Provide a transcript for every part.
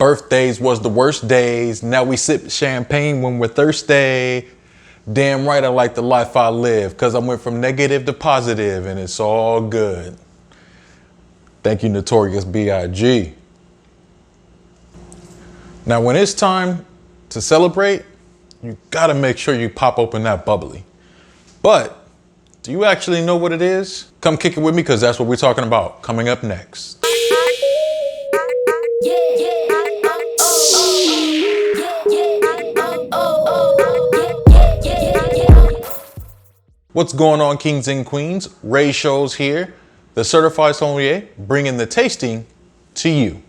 Birthdays was the worst days. Now we sip champagne when we're thirsty. Damn right I like the life I live, cause I went from negative to positive and it's all good. Thank you, Notorious BIG. Now when it's time to celebrate, you gotta make sure you pop open that bubbly. But do you actually know what it is? Come kick it with me, cause that's what we're talking about coming up next. What's going on, kings and queens? Ray Shows here, the certified sommelier, bringing the tasting to you.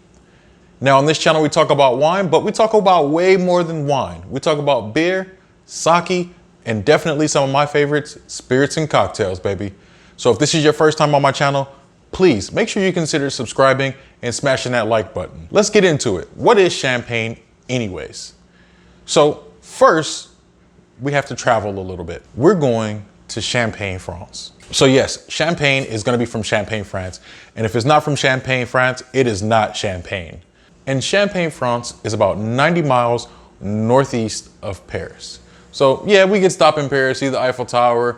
Now on this channel, we talk about wine, but we talk about way more than wine. We talk about beer, sake, and definitely some of my favorites, spirits and cocktails, baby. So if this is your first time on my channel, please make sure you consider subscribing and smashing that like button. Let's get into it. What is champagne anyways? So first, we have to travel a little bit. We're going to Champagne, France. So yes, Champagne is gonna be from Champagne, France. And if it's not from Champagne, France, it is not Champagne. And Champagne, France is about 90 miles northeast of Paris. So yeah, we could stop in Paris, see the Eiffel Tower,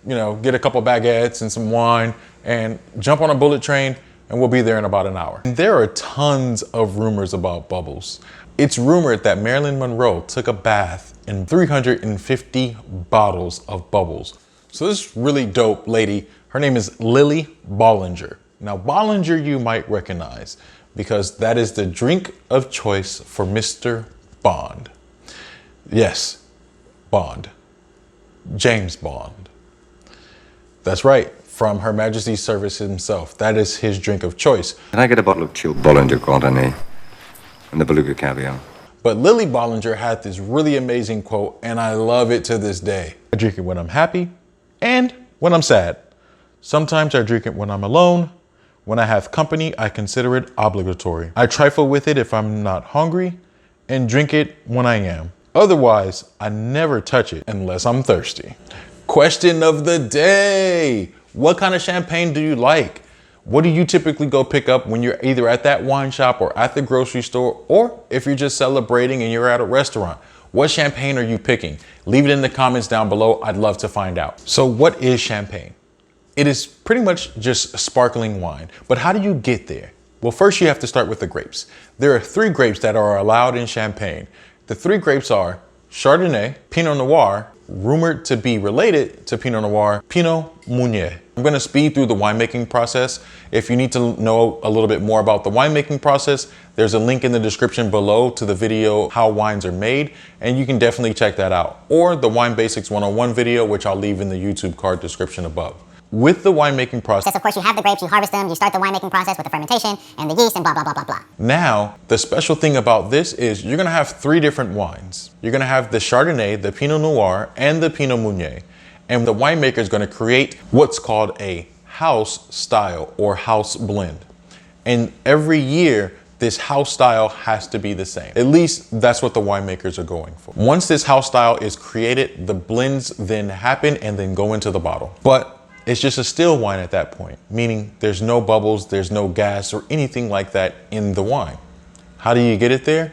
you know, get a couple baguettes and some wine and jump on a bullet train and we'll be there in about an hour. And there are tons of rumors about bubbles. It's rumored that Marilyn Monroe took a bath in 350 bottles of bubbles. So this really dope lady, her name is Lily Bollinger. Now Bollinger you might recognize because that is the drink of choice for Mr. Bond. Yes, Bond, James Bond. That's right, from Her Majesty's Service himself. That is his drink of choice. Can I get a bottle of chilled Bollinger Condamné and the Beluga Caviar? But Lily Bollinger had this really amazing quote, and I love it to this day. I drink it when I'm happy and when I'm sad. Sometimes I drink it when I'm alone. When I have company, I consider it obligatory. I trifle with it if I'm not hungry and drink it when I am. Otherwise, I never touch it unless I'm thirsty. Question of the day. What kind of champagne do you like? What do you typically go pick up when you're either at that wine shop or at the grocery store, or if you're just celebrating and you're at a restaurant? What champagne are you picking? Leave it in the comments down below. I'd love to find out. So what is champagne? It is pretty much just sparkling wine. But how do you get there? Well, first you have to start with the grapes. There are 3 grapes that are allowed in champagne. The 3 grapes are Chardonnay, Pinot Noir, rumored to be related to Pinot Noir, Pinot Meunier. I'm gonna speed through the winemaking process. If you need to know a little bit more about the winemaking process, there's a link in the description below to the video how wines are made, and you can definitely check that out. Or the Wine Basics 101 video, which I'll leave in the YouTube card description above. With the winemaking process, of course, you have the grapes, you harvest them, you start the winemaking process with the fermentation and the yeast and blah, blah, blah, blah, blah. Now, the special thing about this is you're gonna have 3 different wines. You're gonna have the Chardonnay, the Pinot Noir, and the Pinot Meunier. And the winemaker is gonna create what's called a house style or house blend. And every year, this house style has to be the same. At least that's what the winemakers are going for. Once this house style is created, the blends then happen and then go into the bottle. But it's just a still wine at that point, meaning there's no bubbles, there's no gas or anything like that in the wine. How do you get it there?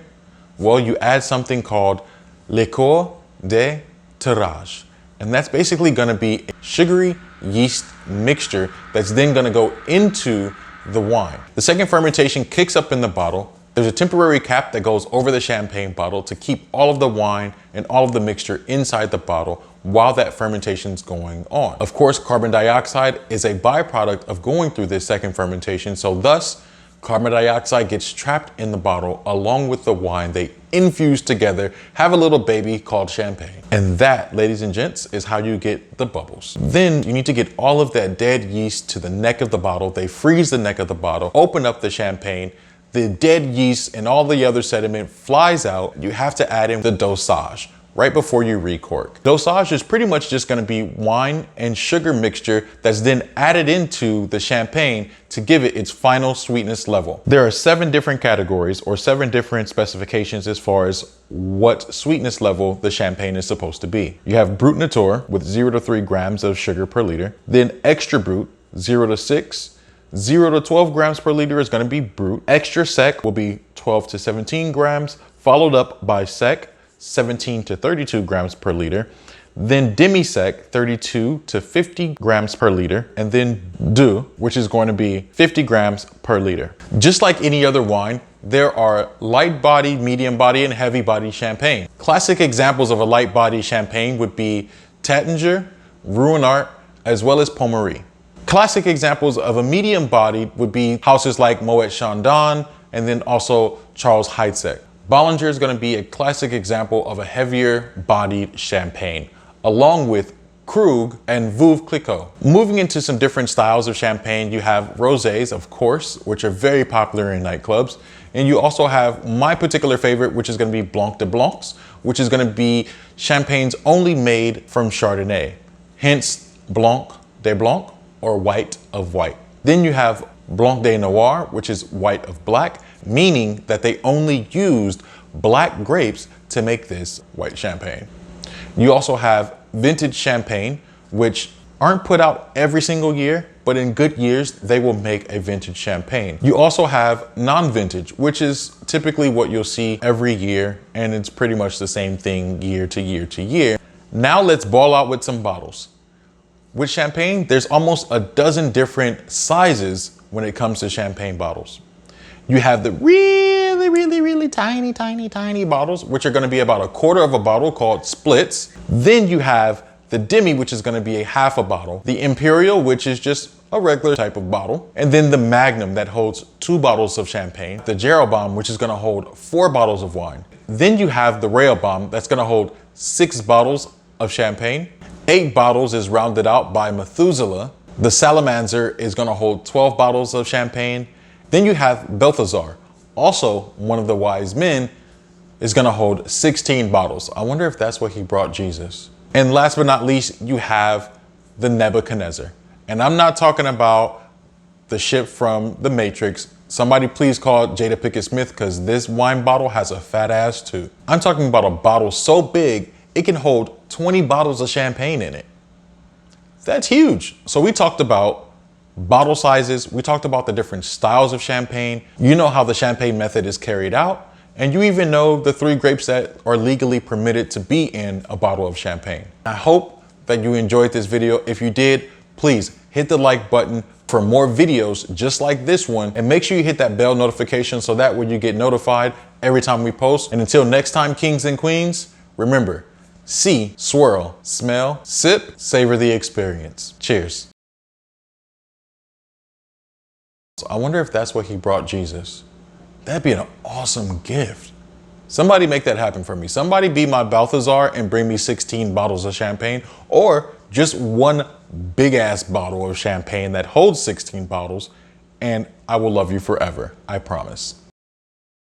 Well, you add something called liqueur de tirage. And that's basically gonna be a sugary yeast mixture that's then gonna go into the wine. The second fermentation kicks up in the bottle. There's a temporary cap that goes over the champagne bottle to keep all of the wine and all of the mixture inside the bottle while that fermentation's going on. Of course, carbon dioxide is a byproduct of going through this second fermentation, so thus carbon dioxide gets trapped in the bottle along with the wine. They infuse together, have a little baby called champagne. And that, ladies and gents, is how you get the bubbles. Then you need to get all of that dead yeast to the neck of the bottle. They freeze the neck of the bottle, open up the champagne, the dead yeast and all the other sediment flies out. You have to add in the dosage right before you recork. Dosage is pretty much just gonna be wine and sugar mixture that's then added into the champagne to give it its final sweetness level. There are 7 different categories or 7 different specifications as far as what sweetness level the champagne is supposed to be. You have Brut Nature with 0 to 3 grams of sugar per liter, then Extra Brut 0 to 6, 0 to 12 grams per liter is going to be Brut. Extra sec will be 12 to 17 grams, followed up by sec, 17 to 32 grams per liter. Then demi-sec, 32 to 50 grams per liter, and then doux, which is going to be 50 grams per liter. Just like any other wine, there are light body, medium body, and heavy body champagne. Classic examples of a light body champagne would be Taittinger, Ruinart, as well as Pommery. Classic examples of a medium body would be houses like Moet Chandon, and then also Charles Heidsieck. Bollinger is going to be a classic example of a heavier bodied champagne, along with Krug and Veuve Clicquot. Moving into some different styles of champagne, you have rosés, of course, which are very popular in nightclubs. And you also have my particular favorite, which is going to be Blanc de Blancs, which is going to be champagnes only made from Chardonnay. Hence Blanc de Blanc, or white of white. Then you have Blanc de Noir, which is white of black, meaning that they only used black grapes to make this white champagne. You also have vintage champagne, which aren't put out every single year, but in good years, they will make a vintage champagne. You also have non-vintage, which is typically what you'll see every year, and it's pretty much the same thing year to year to year. Now let's ball out with some bottles. With champagne, there's almost a dozen different sizes when it comes to champagne bottles. You have the really tiny bottles, which are going to be about a quarter of a bottle, called splits. Then you have the demi, which is going to be a half a bottle. The imperial, which is just a regular type of bottle. And then the magnum, that holds 2 bottles of champagne. The Jeroboam, which is going to hold 4 bottles of wine. Then you have the Railbaum, that's going to hold 6 bottles of champagne. 8 bottles is rounded out by Methuselah. The Salamanzer is going to hold 12 bottles of champagne. Then you have Balthazar, also one of the wise men, is going to hold 16 bottles. I wonder if that's what he brought Jesus. And last but not least, you have the Nebuchadnezzar. And I'm not talking about the ship from The Matrix. Somebody please call Jada Pinkett Smith, because this wine bottle has a fat ass too. I'm talking about a bottle so big, it can hold 20 bottles of champagne in it. That's huge. So we talked about bottle sizes. We talked about the different styles of champagne. You know how the champagne method is carried out. And you even know the 3 grapes that are legally permitted to be in a bottle of champagne. I hope that you enjoyed this video. If you did, please hit the like button for more videos just like this one. And make sure you hit that bell notification so that way you get notified every time we post. And until next time, kings and queens, remember, see, swirl, smell, sip, savor the experience. Cheers. I wonder if that's what he brought Jesus. That'd be an awesome gift. Somebody make that happen for me. Somebody be my Balthazar and bring me 16 bottles of champagne, or just one big ass bottle of champagne that holds 16 bottles, and I will love you forever. I promise.